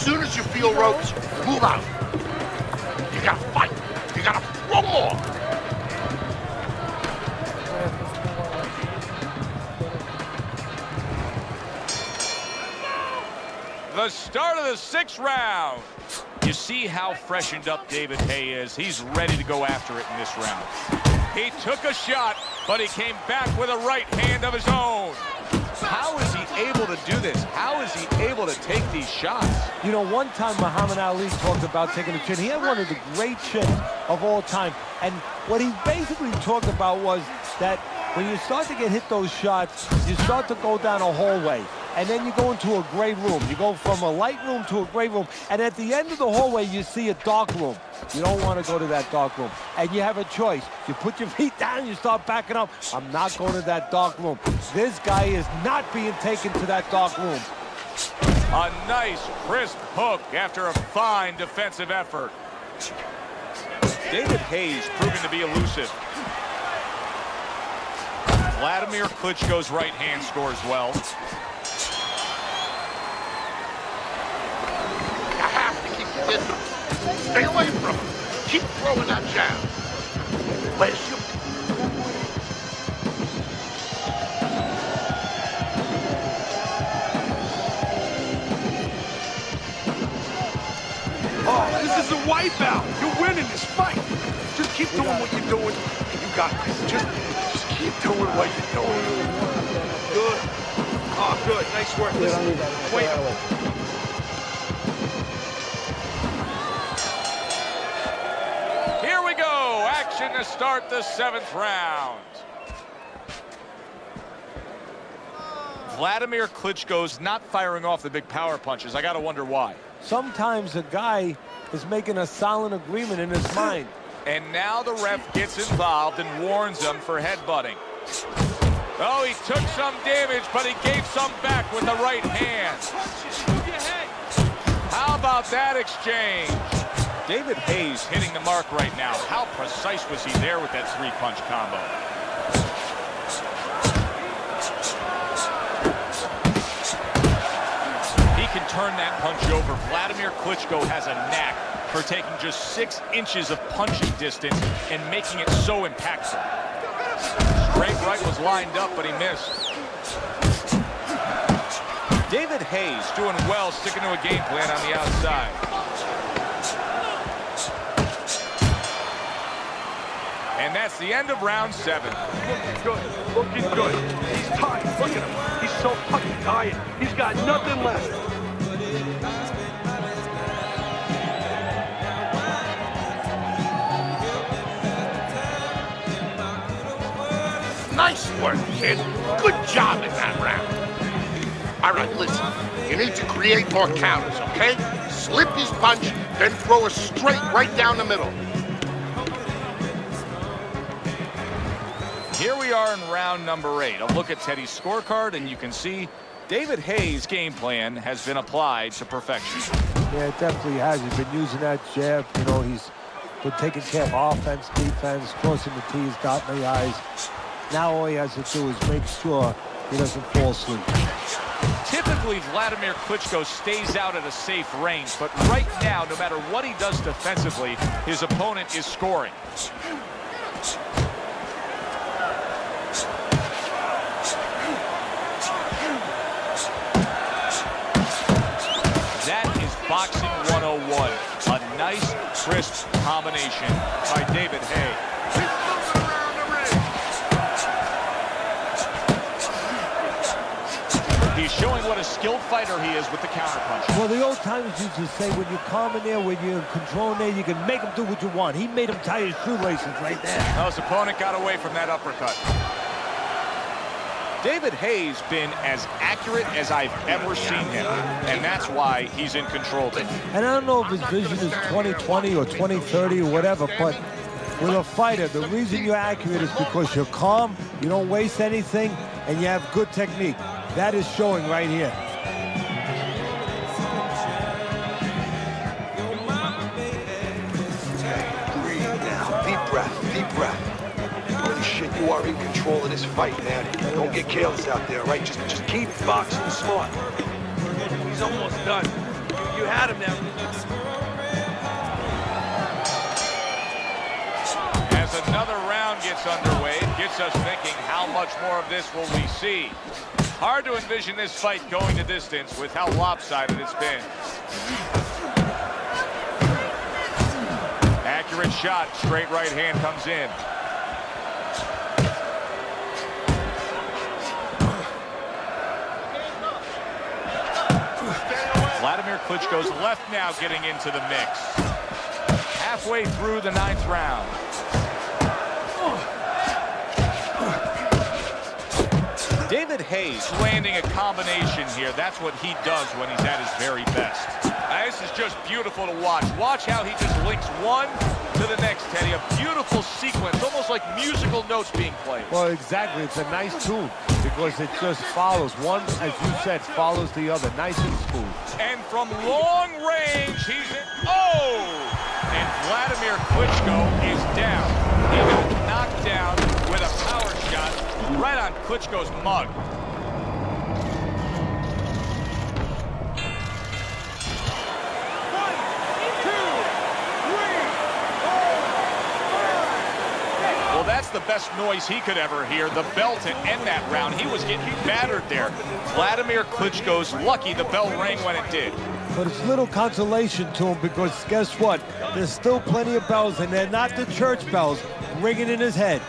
soon as you feel ropes, move out. You gotta fight. You gotta throw more. The start of the 6th round. You see how freshened up David Haye is. He's ready to go after it in this round. He took a shot, but he came back with a right hand of his own. How is he able to do this? How is he able to take these shots? You know, one time Muhammad Ali talked about taking a chin. He had one of the great chins of all time. And what he basically talked about was that when you start to get hit those shots, you start to go down a hallway. And then you go into a gray room. You go from a light room to a gray room. And at the end of the hallway, you see a dark room. You don't want to go to that dark room. And you have a choice. You put your feet down, you start backing up. I'm not going to that dark room. This guy is not being taken to that dark room. A nice, crisp hook after a fine defensive effort. David Haye proving to be elusive. Wladimir Klitschko's right hand scores well. Stay away from him. Keep throwing that jab. Where's your... Oh, this is a wipeout. You're winning this fight. Just keep doing what you're doing. You got this. Just keep doing what you're doing. Good. Oh, good. Nice work. Listen. Wait. Action to start the 7th round. Wladimir Klitschko's not firing off the big power punches. I gotta wonder why. Sometimes a guy is making a silent agreement in his mind. And now the ref gets involved and warns him for headbutting. Oh, he took some damage, but he gave some back with the right hand. How about that exchange? David Haye's hitting the mark right now. How precise was he there with that 3-punch combo? He can turn that punch over. Wladimir Klitschko has a knack for taking just 6 inches of punching distance and making it so impactful. Straight right was lined up, but he missed. David Haye doing well, sticking to a game plan on the outside. And that's the end of round 7. Looking good. Looking good. He's tired. Look at him. He's so fucking tired. He's got nothing left. Nice work, kid. Good job in that round. All right, listen. You need to create more counters, okay? Slip his punch, then throw a straight right down the middle. Here we are in round number 8. A look at Teddy's scorecard, and you can see David Haye's game plan has been applied to perfection. Yeah, it definitely has. He's been using that jab. You know, he's been taking care of offense, defense, crossing the T's, dotting the I's. Now all he has to do is make sure he doesn't fall asleep. Typically, Wladimir Klitschko stays out at a safe range, but right now, no matter what he does defensively, his opponent is scoring. That is Boxing 101. A nice, crisp combination by David Haye. He's showing what a skilled fighter he is with the counterpunch. Well, the old timers used to say, when you're calm in there, when you're in control in there, you can make him do what you want. He made him tie his shoelaces right there. Well, his opponent got away from that uppercut. David Haye's been as accurate as I've ever seen him, and that's why he's in control today. And I don't know if his vision is 20/20 or 20/30 or whatever, but with a fighter, the reason you're accurate is because you're calm, you don't waste anything, and you have good technique. That is showing right here. Breathe now. Deep breath. Deep breath. Holy shit, you are in control of this fight, man. Don't get careless out there, right? Just keep boxing smart. He's almost done. You had him there. As another round gets underway, it gets us thinking, how much more of this will we see? Hard to envision this fight going the distance with how lopsided it's been. Accurate shot, straight right hand comes in. Wladimir Klitschko's left now getting into the mix. Halfway through the 9th round. David Haye landing a combination here. That's what he does when he's at his very best. This is just beautiful to watch. Watch how he just links one to the next, Teddy. A beautiful sequence, almost like musical notes being played. Well, exactly. It's a nice tune because it just follows. One, as you said, follows the other. Nice and smooth. And from long range, he's in. Oh! And Wladimir Klitschko is down. He got knocked down with a power shot right on Klitschko's mug. Well, that's the best noise he could ever hear, the bell to end that round. He was getting battered there. Wladimir Klitschko's lucky the bell rang when it did. But it's little consolation to him because guess what? There's still plenty of bells, and they're not the church bells ringing in his head.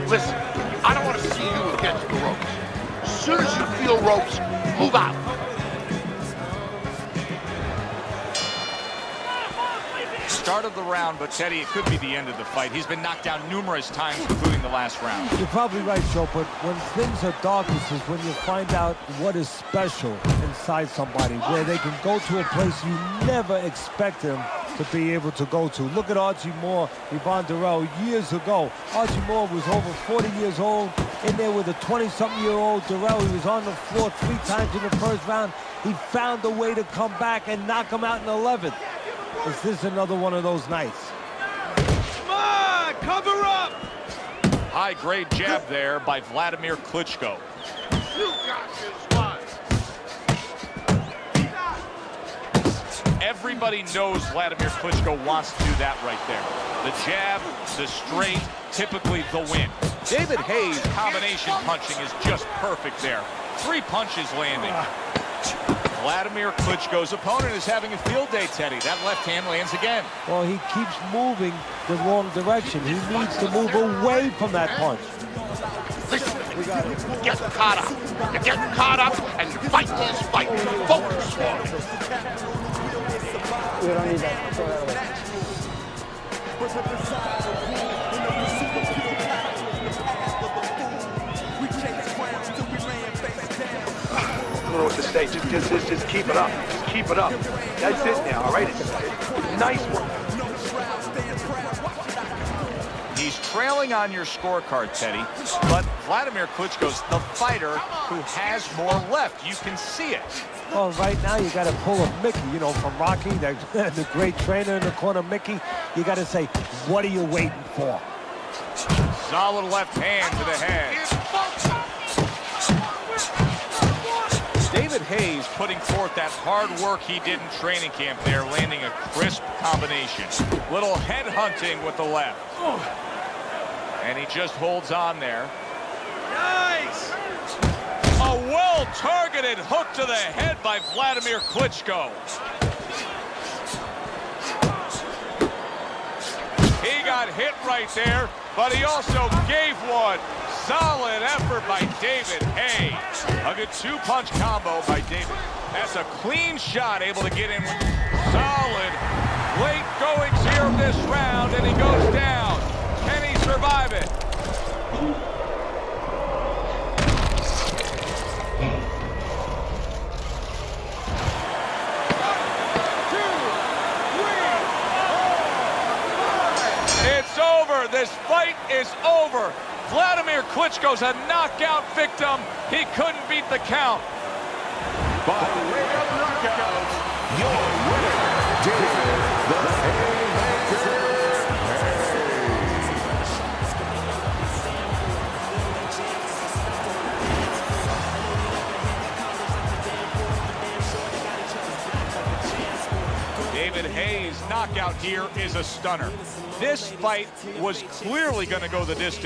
Listen, I don't want to see you against the ropes. As soon as you feel ropes, move out. Start of the round, but Teddy, it could be the end of the fight. He's been knocked down numerous times, including the last round. You're probably right, Joe, but when things are darkest is when you find out what is special inside somebody, where they can go to a place you never expect them to be able to go to. Look at Archie Moore, Yvonne Durrell, years ago. Archie Moore was over 40 years old, in there with a 20-something-year-old Durrell. He was on the floor 3 times in the first round. He found a way to come back and knock him out in the 11th. Is this another one of those nights? Come on, cover up! High-grade jab there by Wladimir Klitschko. You got this one. Everybody knows Wladimir Klitschko wants to do that right there. The jab, the straight, typically the win. David Haye's combination punching is just perfect there. 3 punches landing. Wladimir Klitschko's opponent is having a field day, Teddy. That left hand lands again. Well, he keeps moving the wrong direction. He needs to move away from that punch. Listen, get caught up. You get caught up and you fight this fight. Focus. We don't need that. Throw that away. I don't know what to say. Just keep it up. Just keep it up. That's it now, all right? Nice work. He's trailing on your scorecard, Teddy, but Wladimir Klitschko's the fighter who has more left. You can see it. Well, right now you got to pull a Mickey, you know, from Rocky, the great trainer in the corner, Mickey. You got to say, what are you waiting for? Solid left hand to the head. David Haye's putting forth that hard work he did in training camp there, landing a crisp combination. Little head hunting with the left. And he just holds on there. Nice! A well-targeted hook to the head by Wladimir Klitschko. He got hit right there, but he also gave one. Solid effort by David Haye. A good 2-punch combo by David. That's a clean shot, able to get in with solid late goings here of this round, and he goes down. Can he survive it? It's over. This fight is over. Wladimir Klitschko's a knockout victim. He couldn't beat the count. By way of knockout, your winner, David the Haymaker Haye. Haye's knockout here is a stunner. This fight was clearly going to go the distance.